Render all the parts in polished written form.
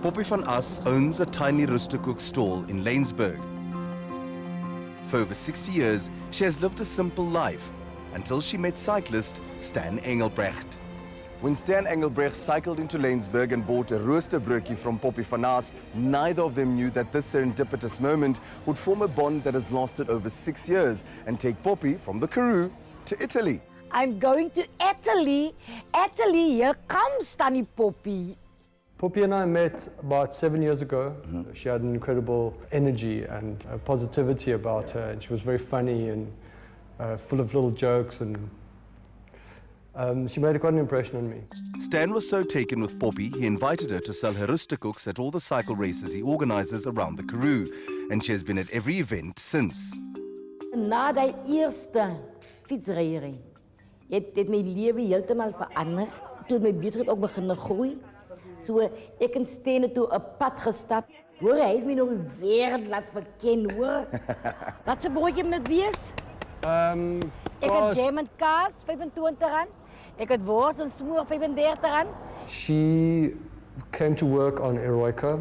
Poppy van As owns a tiny Rusterkoek stall in Laingsburg. For over 60 years, she has lived a simple life until she met cyclist Stan Engelbrecht. When Stan Engelbrecht cycled into Laingsburg and bought a roosterbrookie from Poppy van As, neither of them knew that this serendipitous moment would form a bond that has lasted over 6 years and take Poppy from the Karoo to Italy. I'm going to Italy. Italy, here comes Tanny Poppy. Poppy and I met about 7 years ago. She had an incredible energy and positivity about her, and she was very funny and full of little jokes, and she made quite an impression on me. Stan was so taken with Poppy, he invited her to sell her Rusterkoeks at all the cycle races he organizes around the Karoo, and she has been at every event since. Na die eerste fietsryery het my lewe heeltemal verander. Toe my besigheid ook begin groei. So ek en Stan het toe 'n pad gestap. Hoor, hy het my nog die wêreld laat verken, hoor. Wat 'n broodjie moet dit wees? Ek het jam en kaas, R25. Ek het wors en smoor, R35. She came to work on Eroica,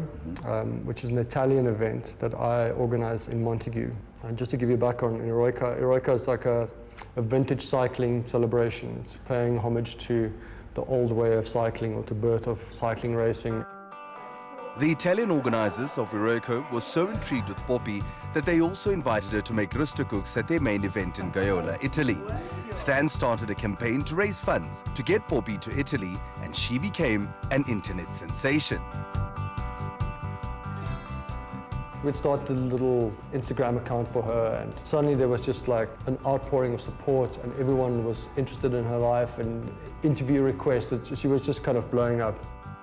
which is an Italian event that I organize in Montague. And just to give you a background on Eroica, Eroica is like a vintage cycling celebration. It's paying homage to the old way of cycling, or the birth of cycling racing. The Italian organizers of Eroica were so intrigued with Poppy that they also invited her to make Rusterkoeks at their main event in Gaiola, Italy. Stan started a campaign to raise funds to get Poppy to Italy, and she became an internet sensation. We'd started a little Instagram account for her, and suddenly there was just like an outpouring of support, and everyone was interested in her life, and interview requests. She was just kind of blowing up.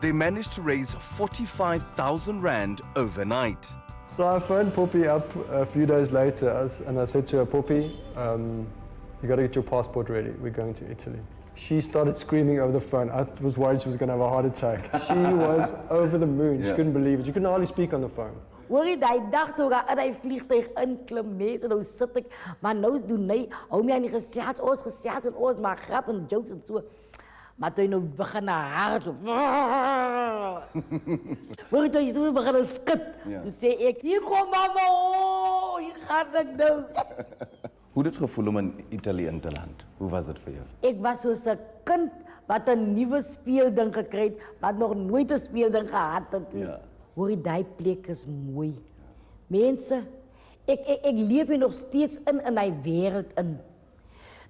They managed to raise 45,000 Rand overnight. So I phoned Poppy up a few days later, and I said to her, Poppy, you got to get your passport ready. We're going to Italy. She started screaming over the phone. I was worried she was going to have a heart attack. She was over the moon. She couldn't believe it. She couldn't hardly speak on the phone. Hoor jy, die dag toe ek in die vliegtuig inklim, mense, nou sit ek, maar nou doen hy, hou my aan die gesels en ons, maar grap en jokes en so. Maar toe hy nou begin na haar toe. Hoor jy, toe hy so begin skit. Toe sê ek, hier kom mama, hier gaan ek nou. Hoe het dit gevoel om in Italië in te land? Hoe was dit vir jou? Ek was soos 'n kind wat 'n nuwe speelding gekry het, wat nog nooit 'n speelding gehad het nie. Hoor jy, die plek is mooi. Mense, ek leef hier nog steeds in die wêreld in.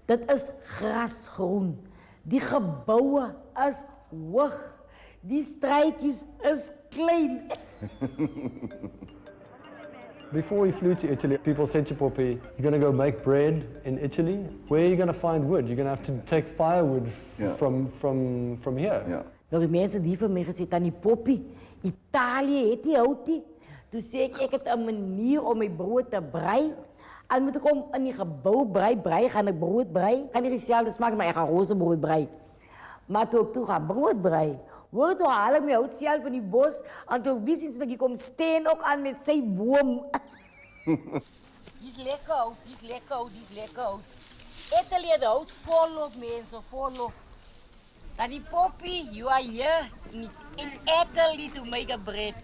Dit is grasgroen. Die geboue is hoog. Die struitjies is klein. Before we flew to Italy, people said to Poppy, you're going to go make bread in Italy? Where are you going to find wood? You're going to have to take firewood from here. Nou, die mense die vir my gesê, Tanny Poppy, Italië het die hout nie. Toe sê ek het 'n manier om my brood te brei. En moet ek om in die gebou brei, gaan ek brood brei. Kan nie dieselfde smaak, maar ek gaan roosbrood brei. Maar toe ek toe gaan brood brei, hoor toe haal ek my hout self in die bos, en toe wie sien ek kom Stan ook aan met sy boom. Dis lekker hout. Italy het hout volop, mense, volop. Tanny Poppy, you are here in Italy to make a bread.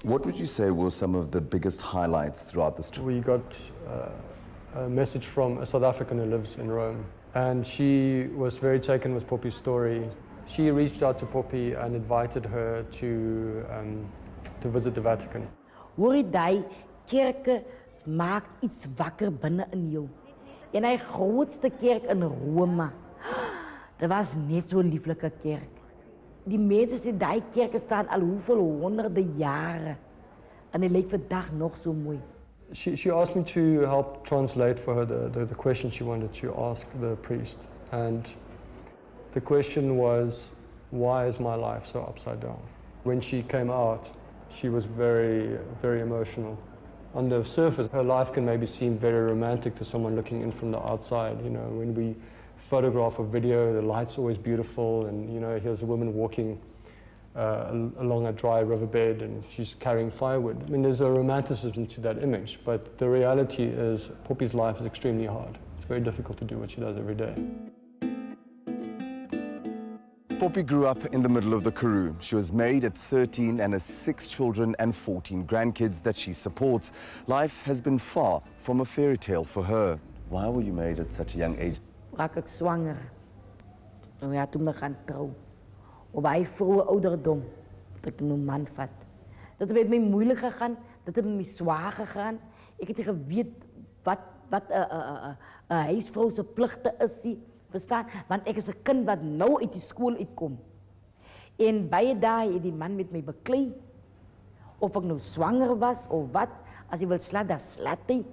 What would you say were some of the biggest highlights throughout this trip? We got a message from a South African who lives in Rome, and she was very taken with Poppy's story. She reached out to Poppy and invited her to visit the Vatican. Hoor jy, die kerke maak iets wakker binne in jou. En die grootste kerk in Rome, dit was net so 'n lieflike kerk. Die mense sê die kerke staan al hoeveel honderde jare. En dit lyk vandag nog so mooi. She asked me to help translate for her the question she wanted to ask the priest. And the question was, why is my life so upside down? When she came out, she was very, very emotional. On the surface, her life can maybe seem very romantic to someone looking in from the outside. You know, when we photograph or video, the light's always beautiful, and you know, here's a woman walking along a dry riverbed and she's carrying firewood. I mean, there's a romanticism to that image, but the reality is Poppy's life is extremely hard. It's very difficult to do what she does every day. Poppy grew up in the middle of the Karoo. She was married at 13 and has 6 children and 14 grandkids that she supports. Life has been far from a fairy tale for her. Why were you married at such a young age? Raak ek swanger. Nou ja, toen we gaan trouwen. Op een vroege ouderdom. Dat ik mijn man vat. Dat het met mij moeilijk gegaan. Dat het met mij zwaar gegaan. Ik heb niet geweten wat een huisvrouw zijn plichten is. Verstaan? Want ik is een kind wat nou uit de school uitkomt. En bij dagen heeft die man met mij bekleed. Of ik nou zwanger was of wat. Als hij wil slaan, dan slaat hij.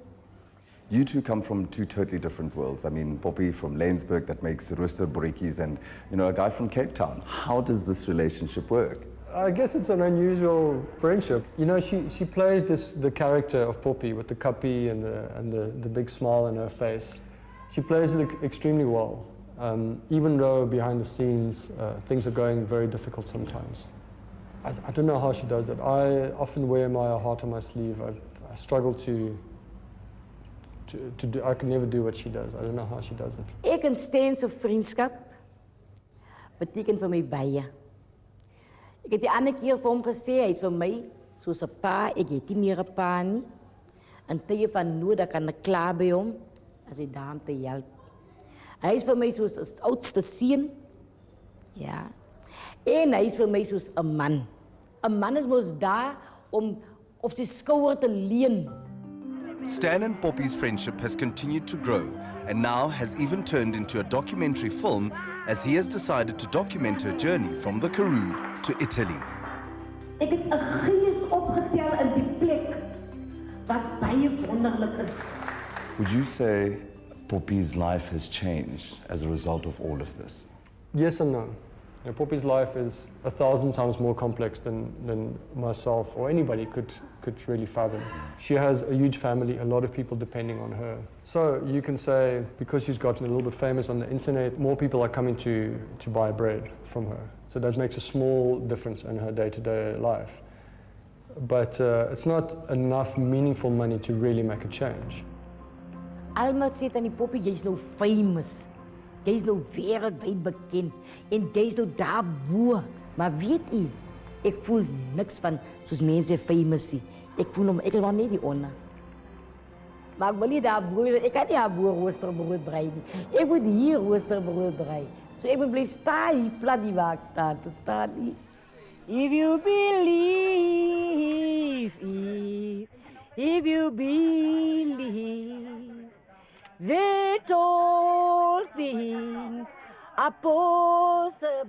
You two come from 2 totally different worlds. I mean, Poppy from Laingsburg that makes rooster borekkies and, a guy from Cape Town. How does this relationship work? I guess it's an unusual friendship. She plays the character of Poppy with the cuppy and the big smile on her face. She plays it extremely well, even though behind the scenes things are going very difficult sometimes. I don't know how she does that. I often wear my heart on my sleeve. I struggle to do. I can never do what she does. I don't know how she does it. Ik en Steense vriendschap betekent voor mij baie. Ik heb die andere keer voor hem gezegd, hij is voor mij zoals een pa. Ik heb niet meer een pa nie. En tegen van nood, dat kan ik klaar bij hem, als hij daar te helpen. Hij is voor mij zoals het oudste zien. Ja. En hij is voor mij zoals een man. Een man is moest daar om op zijn schouder te leunen. Stan and Poppy's friendship has continued to grow and now has even turned into a documentary film as he has decided to document her journey from the Karoo to Italy. Ik heb een geest opgetel in die plek wat baie wonderlijk is. Would you say Poppy's life has changed as a result of all of this? Yes and no. Poppy's life is 1,000 times more complex than myself or anybody could really fathom. She has a huge family, a lot of people depending on her. So you can say, because she's gotten a little bit famous on the internet, more people are coming to buy bread from her. So that makes a small difference in her day-to-day life. But it's not enough meaningful money to really make a change. Alma sê aan die Poppy, jy's nou famous. Jy's nou wereldwyd bekend en jy's nou daarbo. Maar weet jy, ek voel niks van soos mense famous nie. Ek voel hom, ek wil net die onder. Maar ek wil nie daarbo, ek kan nie daarbo roosterbrood brei nie. Ek moet hier roosterbrood brei. So ek moet bly staan hier, plat die waar ek staan, verstaan nie? If you believe, that all things are possible.